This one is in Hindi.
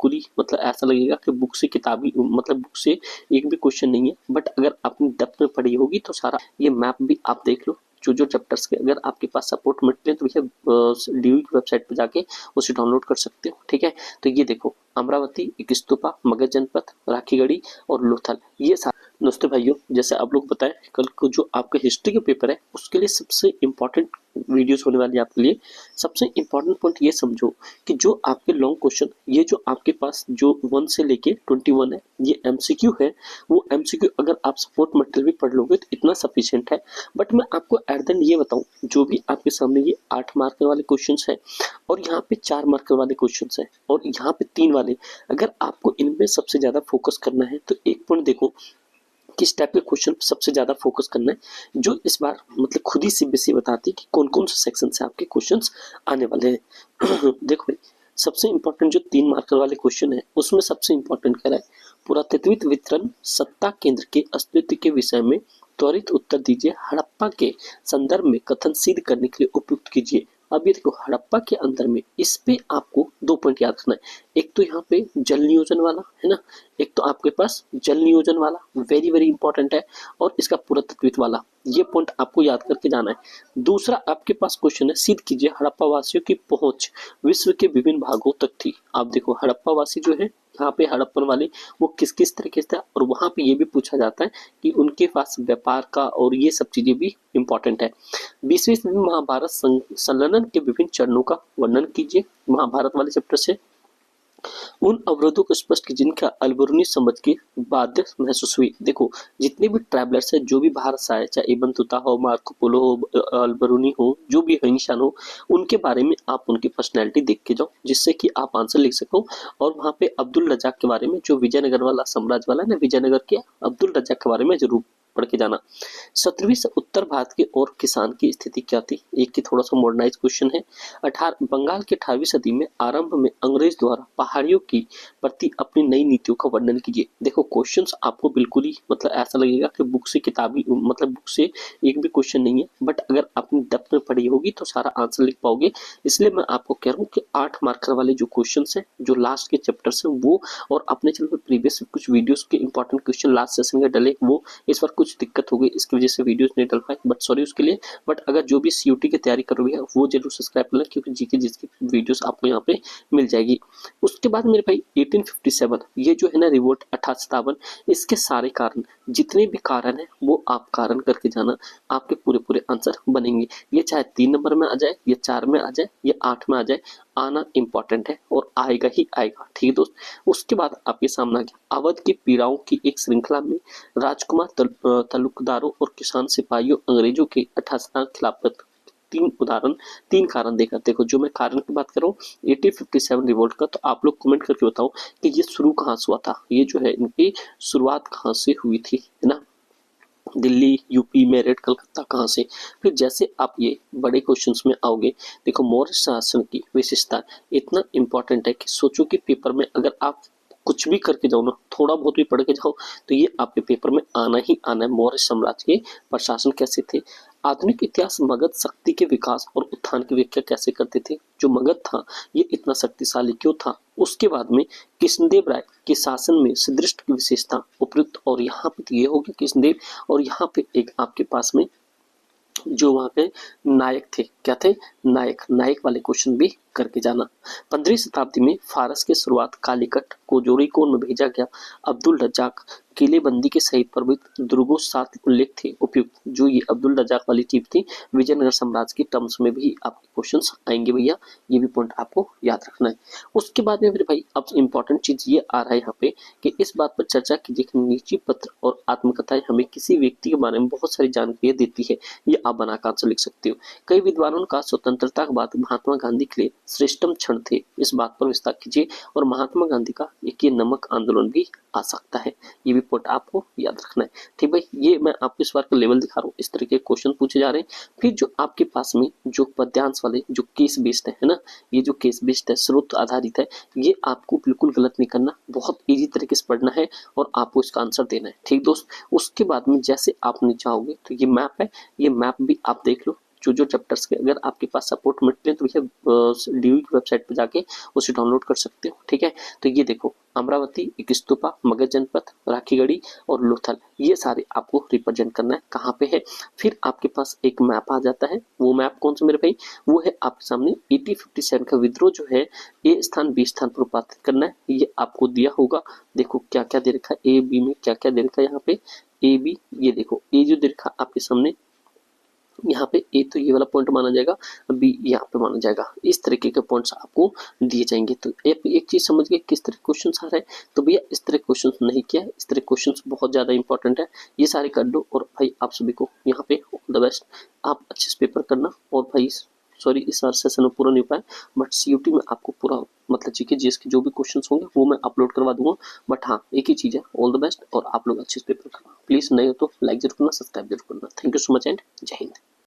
बिल्कुल ही मतलब ऐसा लगेगा कि बुक से किताबी मतलब बुक से एक भी क्वेश्चन नहीं है, बट अगर आपने डेप्थ में पढ़ी होगी तो सारा ये मैप भी आप देख लो। जो चैप्टर्स के अगर आपके पास सपोर्ट मटेरियल तो भैया ड्यू की वेबसाइट पर जाके उसे डाउनलोड कर सकते हो। ठीक है, तो ये देखो अमरावती, एक स्तूपा, मगध जनपद, राखीगढ़ी और लोथल, ये दोस्तों भाइयों जैसे आप लोग बताएं कल को जो आपका हिस्ट्री का पेपर है उसके लिए सबसे इम्पोर्टेंट वीडियोस होने वाली है आपके लिए। सबसे इम्पोर्टेंट पॉइंट ये समझो कि जो आपके लॉन्ग क्वेश्चन, ये जो आपके पास जो 1 से लेके 21 है, ये एमसीक्यू है। वो एमसीक्यू अगर आप सपोर्ट मटेरियल भी पढ़ लोगे तो इतना सफिशिएंट है। बट मैं आपको एट द एंड ये बताऊं, जो भी आपके सामने ये 8 मार्कर वाले क्वेश्चन है और यहाँ पे 4 मार्कर वाले क्वेश्चन है और यहाँ पे 3 वाले, अगर आपको इनमें सबसे ज्यादा फोकस करना है तो एक पॉइंट देखो किस टाइप के क्वेश्चन सबसे ज्यादा फोकस करना है। जो इस बार मतलब खुद ही सीबीएसई बताती है कि कौन कौन से सेक्शन से आपके क्वेश्चंस आने वाले हैं। देखो भाई सबसे इंपॉर्टेंट जो 3 मार्कर वाले क्वेश्चन है उसमें सबसे इंपॉर्टेंट कह रहा है पुरातत्विक वितरण सत्ता केंद्र के अस्तित्व के विषय में त्वरित उत्तर दीजिए, हड़प्पा के संदर्भ में कथन सिद्ध करने के लिए उपयुक्त कीजिए। अब ये देखो हड़प्पा के अंदर में इस पे आपको 2 पॉइंट याद रखना है। एक तो यहाँ पे जल नियोजन वाला है ना, एक तो आपके पास जल नियोजन वाला वेरी वेरी इंपॉर्टेंट है और इसका पुरातत्विक वाला, ये पॉइंट आपको याद करके जाना है। दूसरा आपके पास क्वेश्चन है सिद्ध कीजिए हड़प्पा वासियों की पहुंच विश्व के विभिन्न भागों तक थी। आप देखो हड़प्पा वासी जो है यहाँ पे हड़प्पन वाले वो किस किस तरीके से था और वहां पे ये भी पूछा जाता है कि उनके पास व्यापार का और ये सब चीजें भी इंपॉर्टेंट है। 20वीं सदी में महाभारत संलग्न के विभिन्न चरणों का वर्णन कीजिए। महाभारत वाले चैप्टर से उन अवरोधों को स्पष्ट की जिनका अलबरूनी समझ के बाद महसूस हुई। देखो जितने भी ट्रैवलर्स है जो भी बाहर से आए, चाहे इब्न तुता हो, मार्को पोलो हो, अलबरूनी हो, जो भी हिंशान हो, उनके बारे में आप उनकी पर्सनैलिटी देख के जाओ जिससे कि आप आंसर लिख सको। और वहाँ पे अब्दुल रजाक के बारे में जो विजयनगर वाला साम्राज्य वाला है ना, विजयनगर के अब्दुल रजाक के बारे में जरूर पढ़ के जाना। 17वीं से उत्तर भारत के और किसान की स्थिति क्या थी, एक की थोड़ा सा मॉडर्नाइज क्वेश्चन है। 18 बंगाल के 18वीं सदी में आरंभ में अंग्रेज द्वारा पहाड़ियों की प्रति अपनी नई नीतियों का वर्णन कीजिए। देखो क्वेश्चंस आपको बिल्कुल ही मतलब ऐसा लगेगा कि बुक से किताबी मतलब बुक से एक भी क्वेश्चन नहीं है, बट अगर आपने डेप्थ में पढ़ी होगी तो सारा आंसर लिख पाओगे। इसलिए मैं आपको कह रहा हूँ कि 8 मार्कर वाले जो क्वेश्चन है जो लास्ट के चैप्टर्स है वो, और अपने चैनल पर प्रीवियस कुछ वीडियोस के इंपॉर्टेंट क्वेश्चन लास्ट सेशन में डले, वो इस बार कुछ दिक्कत हो गई इसकी वजह से वीडियोस नहीं डल पाए, बट सॉरी उसके लिए। बट अगर जो भी सीयूटी की तैयारी कर रही है वो जरूर सब्सक्राइब कर लें क्योंकि जीके जिसकी वीडियोस आपको यहाँ पे मिल जाएगी। उसके बाद मेरे भाई 1857 ये जो है ना रिवोल्ट 1857, इसके सारे कारण जितने भी कारण है वो आप कारण करके जाना, आपके पूरे पूरे आंसर बनेंगे। ये चाहे 3 नंबर में आ जाए, ये 4 में आ जाए, ये 8 में आ जाए, आना इंपॉर्टेंट है और आएगा ही आएगा। ठीक है दोस्त, उसके बाद आपके सामने आ गया अवध की पीड़ाओं की एक श्रृंखला में राजकुमार तालुकदारों और किसान सिपाहियों अंग्रेजों के 18 खिलाफत 3 उदाहरण 3 कारण देखा। देखो जो मैं कारण की बात कर रहा हूँ 1857 रिवोल्ट का, तो आप लोग कमेंट करके बताओ कि ये शुरू कहाँ से हुआ था, ये जो है इनकी शुरुआत कहाँ से हुई थी, है ना, दिल्ली, यूपी, मेरठ, कलकत्ता कहाँ से। फिर जैसे आप ये बड़े क्वेश्चंस में आओगे, देखो मौर्य शासन की विशेषता इतना इंपॉर्टेंट है कि सोचो कि पेपर में अगर आप कुछ भी करके जाओ ना, थोड़ा बहुत भी पढ़ के जाओ तो ये आपके पेपर में आना ही आना है। मौर्य साम्राज्य के प्रशासन कैसे थे, आधुनिक इतिहास मगध शक्ति के विकास और उत्थान की व्याख्या कैसे करते थे, जो मगध था ये इतना शक्तिशाली क्यों था। उसके बाद में कृष्णदेव राय के शासन में सदृष्ट की विशेषता उपयुक्त, और यहाँ पे ये हो गया कृष्णदेव, और यहाँ पे एक आपके पास में जो वहां पे नायक थे, क्या थे, नायक, नायक वाले क्वेश्चन भी करके जाना। 15वीं शताब्दी में फारस के शुरुआत कालीकट को जोड़ीकोट में भेजा गया अब्दुल रजाक किलेबंदी के सहित प्रवृत्त दुर्गों साथ उल्लेख थे उपयुक्त। जो ये अब्दुल रजाक वाली टीम थी विजयनगर साम्राज्य की टर्म्स में भी आपके क्वेश्चंस आएंगे भैया, ये भी पॉइंट आपको याद रखना है। उसके बाद में फिर भाई अब इंपॉर्टेंट चीज ये आ रहा है यहाँ पे कि इस बात पर चर्चा कीजिए कि निजी पत्र और आत्मकथाएं हमें किसी व्यक्ति के बारे में बहुत सारी जानकारी देती है, ये आप बनाकर आंसर लिख सकते हो। कई विद्वानों का स्वतंत्रता के बाद महात्मा गांधी के लिए श्रेष्ठतम क्षण थे, इस बात पर विस्तार कीजिए। और महात्मा गांधी का एक ये नमक आंदोलन भी आ सकता है, ये भी पॉइंट आपको याद रखना है। ठीक भाई, ये मैं आपको इस बार का लेवल दिखा रहा हूँ, इस तरह के क्वेश्चन पूछे जा रहे हैं। फिर जो आपके पास में जो पद्यांश वाले जो केस बेस्ड है ना, ये जो केस बेस्ड है, स्रोत आधारित है, ये आपको बिल्कुल गलत नहीं करना, बहुत इजी तरीके से पढ़ना है और आपको इसका आंसर देना है। ठीक दोस्त, उसके बाद में जैसे आप नीचे आओगे तो ये मैप है, ये मैप भी आप देख लो। जो चैप्टर्स के अगर आपके पास सपोर्ट मटेरियल तो भैया डीयू की वेबसाइट पे जाके उसे डाउनलोड कर सकते हो। ठीक है, तो ये देखो अमरावती, एक स्तूपा, मगध जनपद, राखीगढ़ी और लोथल, ये सारे आपको रिप्रेजेंट करना है कहाँ पे है। फिर आपके पास एक मैप आ जाता है, वो मैप कौन सा मेरे भाई, वो है आपके सामने 1857 का विद्रोह जो है ए स्थान बी स्थान पर रूपांतरित करना है, ये आपको दिया होगा। देखो क्या क्या दे रखा है, ए बी में क्या क्या दे रखा है, यहाँ पे ए बी, ये देखो ए जो दे रखा आपके सामने, यहाँ पे ए तो ये वाला पॉइंट माना जाएगा, बी यहाँ पे माना जाएगा, इस तरीके के पॉइंट्स आपको दिए जाएंगे। तो एक चीज समझ गए किस तरह क्वेश्चन आ रहा है। तो भैया इस तरह क्वेश्चन नहीं किया है, इस तरह क्वेश्चन बहुत ज्यादा इंपॉर्टेंट है, ये सारे कर दो। और भाई आप सभी को यहाँ पे ऑल द बेस्ट, आप अच्छे से पेपर करना। और भाई सॉरी इस बार सेशन में पूरा नहीं पाया, बट सीयूटी में आपको पूरा मतलब जीके जीएस के जो भी क्वेश्चंस होंगे वो मैं अपलोड करवा दूंगा। बट हाँ एक ही चीज़ है, ऑल द बेस्ट, और आप लोग अच्छे से पेपर करना। प्लीज़ नहीं हो तो लाइक जरूर करना, सब्सक्राइब जरूर करना। Thank you so much and जय हिंद।